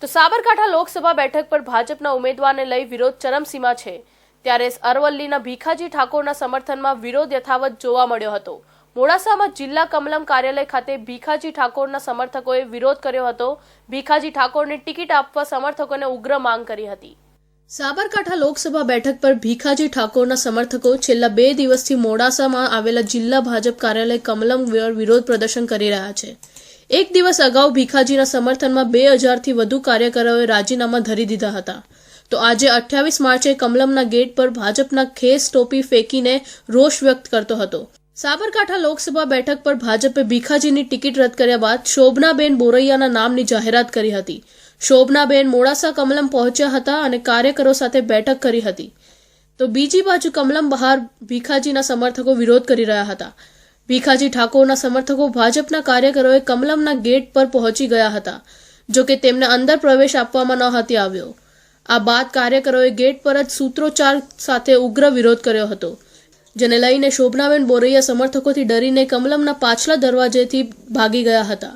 તો સાબરકાંઠા લોકસભા બેઠક પર ભાજપના ઉમેદવારને લઈ વિરોધ ચરમસીમા છે ત્યારે અરવલ્લીના ભીખાજી ઠાકોરના સમર્થનમાં વિરોધ યથાવત જોવા મળ્યો હતો। મોડાસામાં જિલ્લા કમલમ કાર્યાલય ખાતે ભીખાજી ઠાકોરના સમર્થકોએ વિરોધ કર્યો હતો। ભીખાજી ઠાકોરને ટિકિટ આપવા સમર્થકોને ઉગ્ર માંગ કરી હતી। સાબરકાંઠા લોકસભા બેઠક પર ભીખાજી ઠાકોરના સમર્થકો છેલ્લા 2 દિવસથી મોડાસામાં આવેલા જિલ્લા ભાજપ કાર્યાલય કમલમ વિરોધ પ્રદર્શન કરી રહ્યા છે। એક દિવસ અગાઉ ભીખાજીના સમર્થનમાં 2000 થી વધુ કાર્યકરોએ રાજીનામા ધરી દીધા હતા। તો આજે 28 માર્ચે કમલમના ગેટ પર ભાજપના ખેસ ટોપી ફેંકીને રોષ વ્યક્ત કરતો હતો। સાબરકાંઠા લોકસભા બેઠક પર ભાજપે ભીખાજીની ટિકિટ રદ કર્યા બાદ શોભનાબેન બોરૈયાના નામની જાહેરાત કરી હતી। શોભનાબેન મોડાસા કમલમ પહોંચ્યા હતા અને કાર્યકરો સાથે બેઠક કરી હતી। તો બીજી બાજુ કમલમ બહાર ભીખાજીના સમર્થકો વિરોધ કરી રહ્યા હતા। ભીખાજી ઠાકોરના સમર્થકો ભાજપના કાર્યકરોએ કમલમના ગેટ પર પહોંચી ગયા હતા, જો કે તેમને અંદર પ્રવેશ આપવામાં ન હતી આવ્યો। આ બાદ કાર્યકરોએ ગેટ પર જ સૂત્રોચ્ચાર સાથે ઉગ્ર વિરોધ કર્યો હતો, જેને લઈને શોભનાબેન બોરૈયા સમર્થકોથી ડરીને કમલમના પાછલા દરવાજેથી ભાગી ગયા હતા।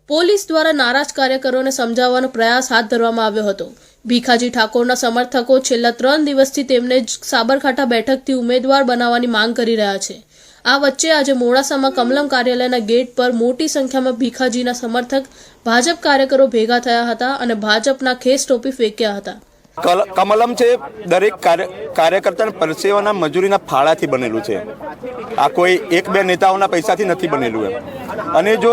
પોલીસ દ્વારા નારાજ કાર્યકરોને સમજાવવાનો પ્રયાસ હાથ ધરવામાં આવ્યો હતો। ભીખાજી ઠાકોરના સમર્થકો છેલ્લા 3 દિવસથી તેમને સાબરકાંઠા બેઠકથી ઉમેદવાર બનાવવાની માંગ કરી રહ્યા છે। આ વચ્ચે આજે મોડાસામાં કમલમ કાર્યાલયના ગેટ પર મોટી સંખ્યામાં ભીખાજીના સમર્થક ભાજપ કાર્યકરો ભેગા થયા હતા અને ભાજપના ખેસ ટોપી ફેંક્યા હતા। કમલમ છે દરેક કાર્યકર્તાના પરસેવાના મજૂરીના ફાળાથી બનેલું છે। આ કોઈ એક બે નેતાઓના પૈસાથી નથી બનેલું અને જો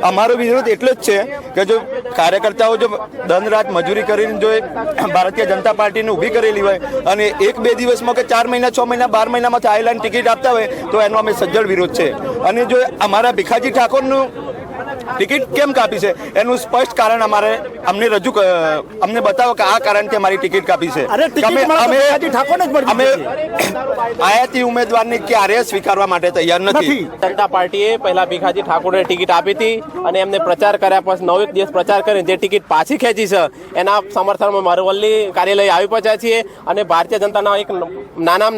અમારો વિરોધ એટલો જ છે કે જો કાર્યકર્તાઓ જો દન રાત મજૂરી કરીને જો ભારતીય જનતા પાર્ટીને ઊભી કરેલી હોય અને 1-2 દિવસમાં કે 4 મહિના 6 મહિના 12 મહિનામાં આવેલાને ટિકિટ આપતા હોય તો એનો અમે સજ્જડ વિરોધ છે। અને જો અમારા ભીખાજી ઠાકોરનું ટિકિટ કેમ કાપી છે એનું સ્પષ્ટ કારણ અમને બતાવો કે આ કારણથી અમારી ટિકિટ કાપી છે। અમે આયાતી ઉમેદવારને ક્યારેય સ્વીકારવા માટે તૈયાર નથી। જનતા પાર્ટીએ પહેલા ભીખાજી ઠાકોરને ટિકિટ આપી હતી અને એમને પ્રચાર કર્યા પછી 9 દિવસ પ્રચાર કરીને જે ટિકિટ પાછી ખેંચી છે એના સમર્થનમાં અરવલ્લી કાર્યાલય આવી પહોંચ્યા છીએ અને ભારતીય જનતાના એક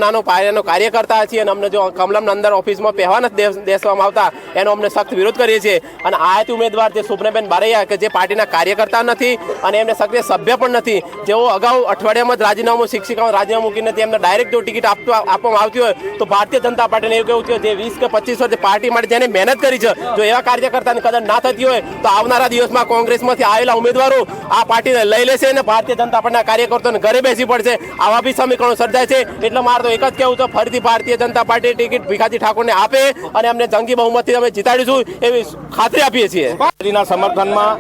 નાનો પાયાનો કાર્યકર્તા છીએ અને અમને જો કમલમના અંદર ઓફિસમાં પહેવા નથી દેવામાં આવતા એનો અમને સખ્ત વિરોધ કરીએ છીએ। અને આયાતી ઉમેદવાર જે શોભનાબેન બોરૈયા કે જે પાર્ટીના કાર્યકર્તા નથી અને એમને સક્રિય સભ્ય પણ નથી, જેઓ અગાઉ અઠવાડિયામાં જ રાજીનામું શિક્ષિકાઓ રાજીનામું મૂકીને તેમને ડાયરેક્ટ જો ટિકિટ આપવામાં આવતી હોય તો ભારતીય જનતા પાર્ટીને એવું કેવું છે જે 20 કે 25 વર્ષ પાર્ટી માટે જેને મહેનત કરી છે, જો એવા કાર્યકર્તાની કદર ના થતી હોય તો આવનારા દિવસમાં કોંગ્રેસમાંથી આવેલા ઉમેદવારો આ પાર્ટીને લઈ લેશે અને ભારતીય જનતા પાર્ટીના કાર્યકર્તાઓને ઘરે બેસી પડશે। આવા બી સમીકરણો સર્જાય છે એટલે મારે તો એક જ કહેવું છે, ફરીથી ભારતીય જનતા પાર્ટી ટિકિટ ભીખાજી ઠાકોરને આપે અને અમને જંગી બહુમતથી અમે જીતાડીશું એવી ખાતરી આપીએ છીએ। ના સમર્થનમાં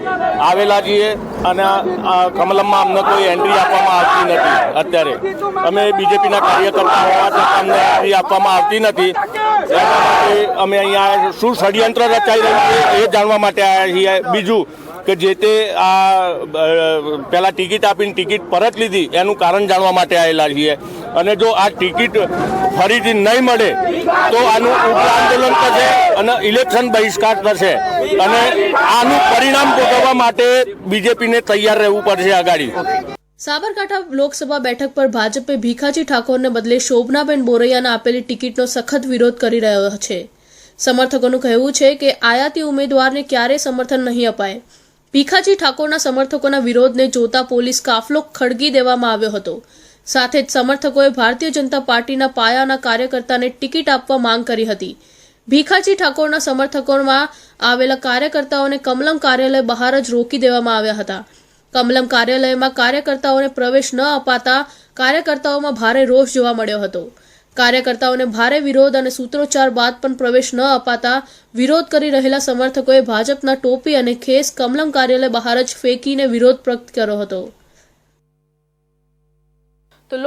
આવેલા છીએ અને કમલમમાં અમને કોઈ એન્ટ્રી આપવામાં આવતી નથી। અત્યારે અમે બીજેપીના કાર્યકર્તા હોવા છતાં અમને એન્ટ્રી આપવામાં આવતી નથી। એના માટે અમે અહીંયા શું ષડયંત્ર રચાઈ રહ્યું છે એ જાણવા માટે આવ્યા છીએ। બીજું કે જે તે પહેલાં ટિકિટ આપીને ટિકિટ પરત લીધી એનું કારણ જાણવા માટે આવેલા છીએ અને જો આ ટિકિટ ફરીથી નહીં મળે તો આનું ઉગ્ર આંદોલન થશે અને ઇલેક્શન બહિષ્કાર થશે અને આનું પરિણામ ભોગવવા માટે બીજેપીને તૈયાર રહેવું પડશે આગાડી। સાબરકાંઠા લોકસભા બેઠક પર ભાજપે ભીખાજી ઠાકોરને બદલે શોભનાબેન બોરૈયાને આપેલી ટિકિટનો સખત વિરોધ કરી રહ્યો છે। સમર્થકોનું કહેવું છે કે આયાતી ઉમેદવારને ક્યારેય સમર્થન નહીં અપાય। ભીખાજી ઠાકોરના સમર્થકોના વિરોધને જોતા પોલીસ કાફલો ખડકી દેવામાં આવ્યો હતો। સાથે જ સમર્થકોએ ભારતીય જનતા પાર્ટીના પાયાના કાર્યકર્તાને ટિકિટ આપવા માંગ કરી હતી। ભીખાજી ઠાકોરના સમર્થકોમાં આવેલા કાર્યકર્તાઓને કમલમ કાર્યાલય બહાર જ રોકી દેવામાં આવ્યા હતા। કમલમ કાર્યાલયમાં કાર્યકર્તાઓને પ્રવેશ ન અપાતા કાર્યકર્તાઓમાં ભારે રોષ જોવા મળ્યો હતો। કાર્યકર્તાઓને ભારે વિરોધ અને સૂત્રોચ્ચાર બાદ પણ પ્રવેશ ન અપાતા વિરોધ કરી રહેલા સમર્થકોએ ભાજપના ટોપી અને ખેસ કમલમ કાર્યાલય બહાર જ ફેંકીને વિરોધ વ્યક્ત કર્યો હતો।